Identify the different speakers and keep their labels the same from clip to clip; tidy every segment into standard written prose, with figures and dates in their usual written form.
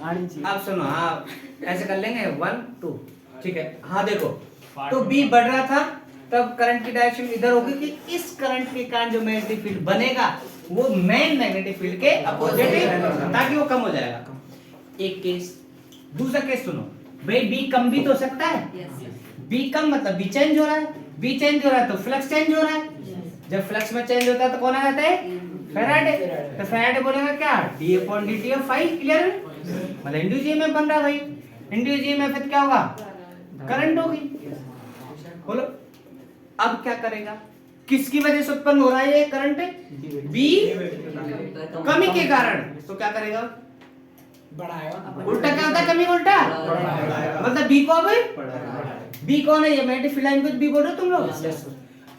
Speaker 1: आप सुनो, हाँ ऐसे कर लेंगे 1 2, ठीक है। हाँ देखो, तो बी बढ़ रहा था तब करंट की डायरेक्शन इधर होगी कि इस करंट के कारण जो मैग्नेटिक फील्ड बनेगा वो मेन मैग्नेटिक फील्ड के अपोजिट है, ताकि वो कम हो जाएगा। एक केस। दूसरा केस सुनो भाई, बी कम भी तो हो सकता है। बी कम मतलब बी चेंज हो रहा है, बी चेंज हो रहा है तो फ्लक्स चेंज हो रहा है। जब फ्लक्स में चेंज होता है तो कौन आ जाता है? फैराडे। तो फैराडे बोलेगा क्या? d/dt of phi. क्लियर है? मतलब इंड्यूस ईएमएफ बन रहा है भाई। इंड्यूस ईएमएफ क्या होगा? करंट होगी। बोलो अब क्या करेगा? किसकी वजह से उत्पन्न हो रहा है ये करंट? बी कमी के कारण। तो क्या करेगा? बढ़ाएगा। उल्टा क्या होता है? कमी उल्टा मतलब बी को अब बी कौन है? ये मैग्नेटिक फील्ड लाइन को बी बोल रहे हो तुम लोग।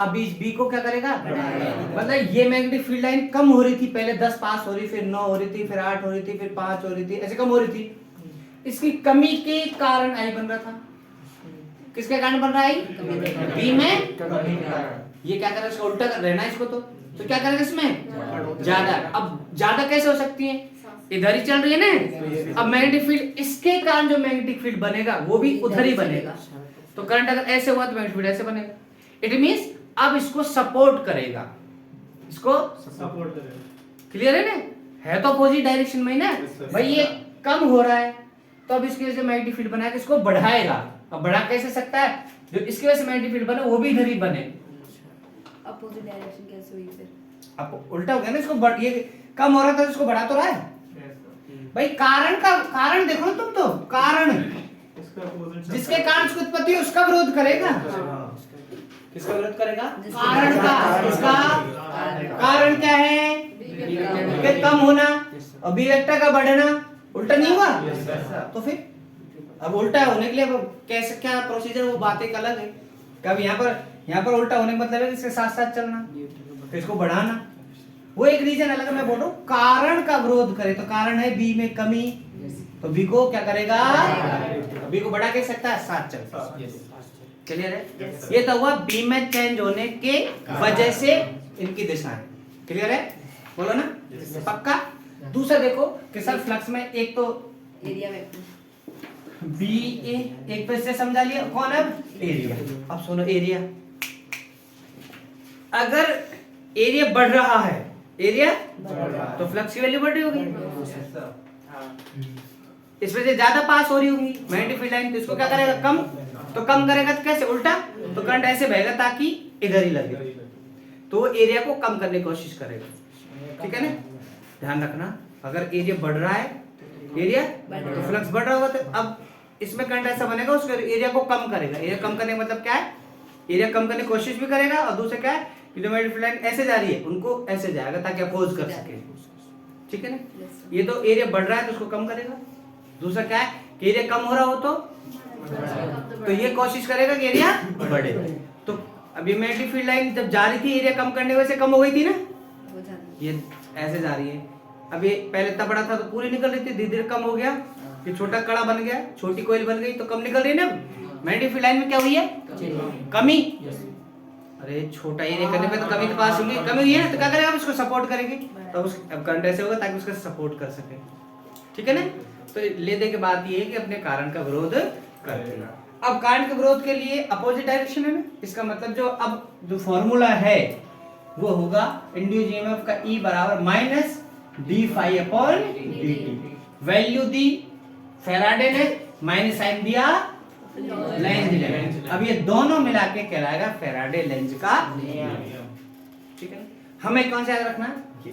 Speaker 1: अब बी को क्या करेगा? मतलब ये मैग्नेटिक फील्ड लाइन कम हो रही थी पहले, 10 पास हो रही, फिर 9 हो रही थी, फिर 8 हो रही थी, फिर 5 हो रही थी, ऐसे कम हो रही थी। इसकी कमी के कारण आई बन रहा था। किसके कारण बन रहा है? बी में। ये क्या करेगा? इसका उल्टा रहना है इसको। तो क्या करेगा इसमें? ज्यादा। अब ज्यादा कैसे हो सकती है? इधर ही चल रही है ना। अब मैग्नेटिक फील्ड, इसके कारण जो मैग्नेटिक फील्ड बनेगा वो भी उधर ही बनेगा। तो करंट अगर ऐसे हुआ तो मैग्नेटिक फील्ड ऐसे बनेगा। इट मींस अब इसको सपोर्ट करेगा, इसको सपोर्ट करेगा। क्लियर है ना? है तो अपोजिट डायरेक्शन में ना भाई। ये कम हो रहा है तो अब इसकी वजह से मैग्नेटिक फील्ड बनाएगा, इसको बढ़ाएगा। अब बढ़ा कैसे सकता है? जो इसकी वजह से मैग्नेटिक फील्ड बने वो भी इधर ही बने।
Speaker 2: अपोजिट डायरेक्शन कैसे हुई फिर?
Speaker 1: अब उल्टा हो गया ना। इसको ये कम हो रहा था तो इसको बढ़ा तो रहा है भाई। कारण देखो ना तुम। तो कारण जिसके कारण इसकी उत्पत्ति है उसका विरोध करेगा। किसका विरोध करेगा? कारण का। इसका कारण क्या है? कि कम होना और बी वेक्टर का बढ़ना। उल्टा नहीं हुआ? तो फिर अब उल्टा होने के लिए कैसे क्या प्रोसीजर, वो बात एक अलग है। कब यहाँ पर उल्टा होने का मतलब है इसके साथ साथ चलना, तो इसको बढ़ाना, वो एक रीजन अलग है। मैं बोल रहा हूँ कारण का विरोध करे तो कारण है बी में कमी, तो बी को क्या करेगा? बी को बढ़ा के सकता है, साथ चल। क्लियर है? ये तो हुआ बी में चेंज होने के वजह से इनकी दिशाएं। क्लियर है? बोलो ना पक्का। दूसरा देखो कि सर फ्लक्स में एक तो
Speaker 2: एरिया वेक्टर
Speaker 1: बी ए, एक तो इससे समझा लिया। कौन है? एरिया। अब सुनो एरिया, अगर एरिया बढ़ रहा है, एरिया तो फ्लक्स की वैल्यू बढ़ रही होगी, इस वजह से ज्यादा पास हो रही होगी मैग्नेटिक फील्ड लाइन। तो इसको क्या करेगा? कम। तो कम करेगा तो कैसे? उल्टा। तो करंट ऐसे बहेगा ताकि इधर ही लगे, तो एरिया को कम करने की कोशिश करेगा। ठीक है ना? ध्यान रखना, अगर एरिया बढ़ रहा है, एरिया तो फ्लक्स बढ़ रहा होगा, तो अब इसमें करंट ऐसा बनेगा उसके एरिया को कम करेगा। एरिया कम करने का मतलब क्या है? एरिया कम करने की कोशिश भी करेगा, और दूसरा क्या है कि जो मैग्नेटिक फील्ड लाइन ऐसे जा रही है उनको ऐसे जाएगा ताकि अपोज कर सके। ठीक है ना? ये तो एरिया बढ़ रहा है तो उसको कम करेगा। दूसरा क्या है कि एरिया कम हो रहा हो तो ये कोशिश करेगा कि एरिया बढ़े। तो अभी मैग्नेटिक फील्ड लाइन जब जा रही थी एरिया कम करने की वजह से कम हो गई थी ना, ये ऐसे जा रही है। अब ये पहले इतना बड़ा था तो पूरी निकल रही थी, धीरे धीरे कम हो गया, फिर छोटा कड़ा बन गया, छोटी कोयल बन गई, तो कम निकल रही है ना। मैग्नेटिक फील्ड लाइन में क्या हुई है? कमी। अरे छोटा एरिया करने पे तो कमी के पास होगी, कमी हुई है ना, तो क्या करेगा? इसको सपोर्ट करेंगे, तो अब करंट ऐसे होगा ताकि उसका सपोर्ट कर सके। ठीक है ना? तो ले दे के बात ये है कि अपने कारण का विरोध करते हैं। अब कारण के विरोध के लिए अपोजिट डायरेक्शन है ना, इसका मतलब जो अब जो फॉर्मूला है वो होगा इंड्यूस्ड ईएमएफ का E बराबर minus d phi upon d t. Value दी फैराडे ने, माइनस साइन दिया लेंज ने। अब ये दोनों मिला के कहलाएगा फैराडे लेंज का नियम। ठीक है? हमें कौन सा याद रखना है?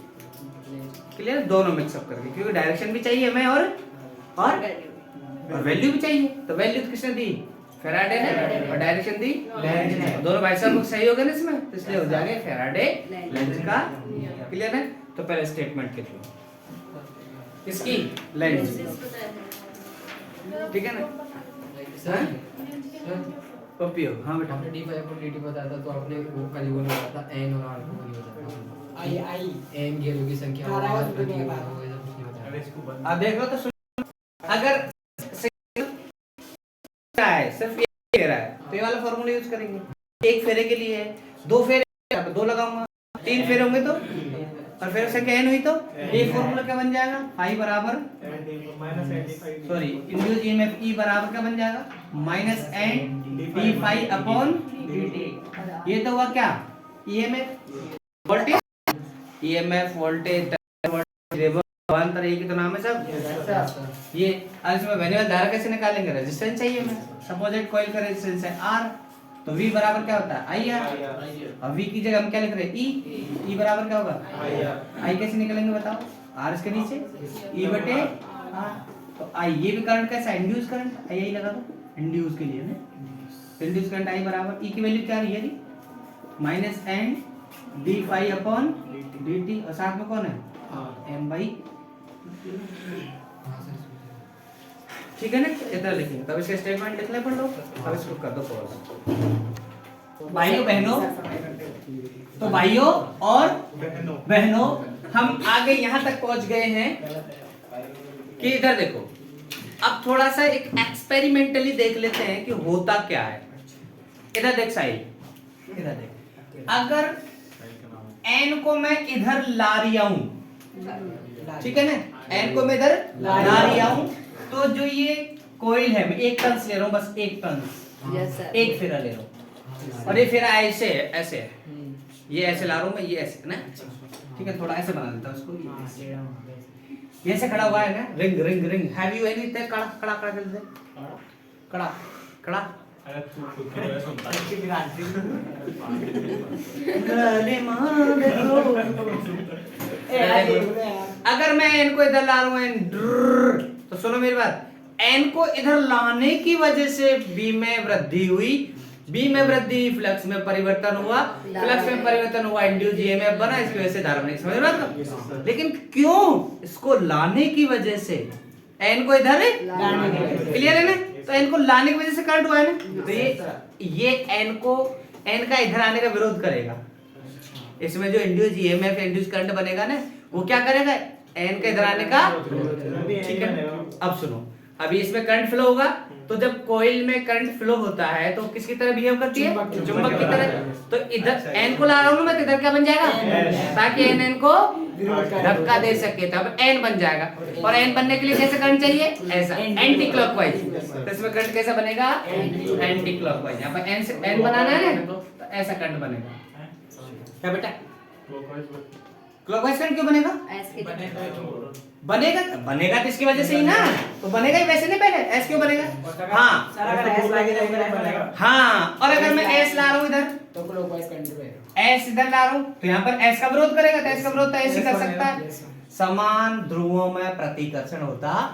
Speaker 1: क्लियर? दोनों मिक्सअप करके, क्योंकि डायरेक्शन भी चाहिए हमें और वैल्यू भी चाहिए। तो वैल्यू किसने दी? फैराडे ने, और डायरेक्शन दी लेंज ने। दोनों भाई साहब सही हो गए ना इसमें, तो इसलिए हो जाएगा फैराडे लेंज का। क्लियर है? तो पहले स्टेटमेंट के थ्रू इसकी लेंज। ठीक है ना? पपियो हाँ बेटा,
Speaker 3: आपने d5 अपॉन dt बताया था, तो आपने वो खाली वो बताया था n और r को नहीं बताया। आई n घेरों की संख्या और r घटकों की संख्या वो ऐसा कुछ नहीं बताया।
Speaker 1: अब देख लो तो अगर है सिर्फ एक फेरा है तो ये वाला फॉर्मूला यूज करेंगे। एक फेरे के लिए है, 2 फेरे तो 2 लगाऊंगा, 3 फेरे होंगे तो, और फिर संख्या n हुई तो ये फॉर्मूला क्या बन जाएगा, फाई बराबर सॉरी इंड्यूस ईएमएफ ई बराबर क्या बन जाएगा, minus N D phi upon dt। ये तो हुआ क्या, ईएमएफ वोल्टेज, ईएमएफ वोल्टेज अवान्तर एक ही तो नाम है सब। ये आज इसमें बहने वाली धारा कैसे निकालेंगे, रेजिस्टेंस चाहिए हमें, सपोजिट कॉइल का रेजिस्टेंस है R, तो V बराबर क्या होता है IR, और V की जगह हम क्या लिख रहे हैं E बराबर क्या होगा I कैसे निकलेंगे बताओ, R इसके नीचे E बटे R, तो I ये भी करंट कैसा है, इंड्यूस करंट, I लगा दो इंड्यूस के लिए ना, इंड्यूस करंट I बराबर E की वैल्यू क्या रही है, minus N D phi upon dt, और साथ में कौन है m बाई, ठीक है ना, इतना लिखेंगे तब इसके स्टेटमेंट लिख ले पढ़ लो, अब इसको कर दो पॉज। भाइयों बहनों, तो भाइयों और बहनों हम आगे यहाँ तक पहुंच गए हैं कि इधर देखो, अब थोड़ा सा एक एक्सपेरिमेंटली देख लेते हैं कि होता क्या है। इधर देख साहिल, इधर देख, अगर n को मैं इधर ला रही हूं, ठीक है ना, n को मैं इधर ला रही हूं, तो जो ये कोयल है मैं एक टर्न्स ले रहा हूं, बस एक टर्न्स, एक फेरा ले रहा हूं, और ये फेरा ऐसे है, ऐसे है, ये ऐसे ला रहा हूं मैं, ये ऐसे ना, ठीक है, थोड़ा ऐसे बना देता हूं इसको, ये ऐसे खड़ा हुआ है ना, ring ring ring, have you anything, कड़ा कड़ा कड़ा कर दे, कड़ा कड़ा, अगर मैं n को इधर ला रहा हूं, तो सुनो मेरी बात, n को इधर लाने की वजह से b में वृद्धि हुई, b में वृद्धि फ्लक्स में परिवर्तन हुआ, फ्लक्स में परिवर्तन हुआ, इंड्यूस ईएमएफ बना, इसकी वजह से धारा बनी, समझ रहे हो? लेकिन क्यों, इसको लाने की वजह से, n को इधर क्लियर है ना, तो n को लाने की वजह से करंट हुआ है ना, तो ये n का इधर आने का विरोध करेगा, इसमें जो इंड्यूस ईएमएफ इंड्यूस करंट बनेगा ना, वो क्या करेगा, n के इधर आने का, ठीक है। अब सुनो, अभी इसमें करंट फ्लो होगा, तो जब कॉइल में करंट फ्लो होता है तो किसकी तरह बिहेव करती है, चुंबक की तरह, तो इधर n को ला रहा हूं मैं, तो इधर क्या बन जाएगा, ताकि n को धक्का दे सके, तो अब n बन जाएगा, और n बनने के लिए कैसे करंट चाहिए, ऐसा एंटी क्लॉकवाइज, तो इसमें करंट कैसा बनेगा, एंटी क्लॉकवाइज, यहाँ पर n से n बनाना है ना, तो ऐसा करंट बनेगा, क्या बेटा, क्लॉकवाइज करंट क्यों बनेगा, बनेगा बनेगा तो इसकी वजह से ही ना, तो बनेगा ही वैसे नहीं, पहले एस क्यों बनेगा, हाँ हाँ, और अगर मैं एस ला रहा हूँ इधर,
Speaker 3: तो क्लॉकवाइज करंट बनेगा,
Speaker 1: एस इधर ला रहा हूँ, तो यहाँ पर एस का विरोध करेगा, तो एस का विरोध तो ऐसे कर सकता है, समान ध्रुवों में प्रतिकर्षण होता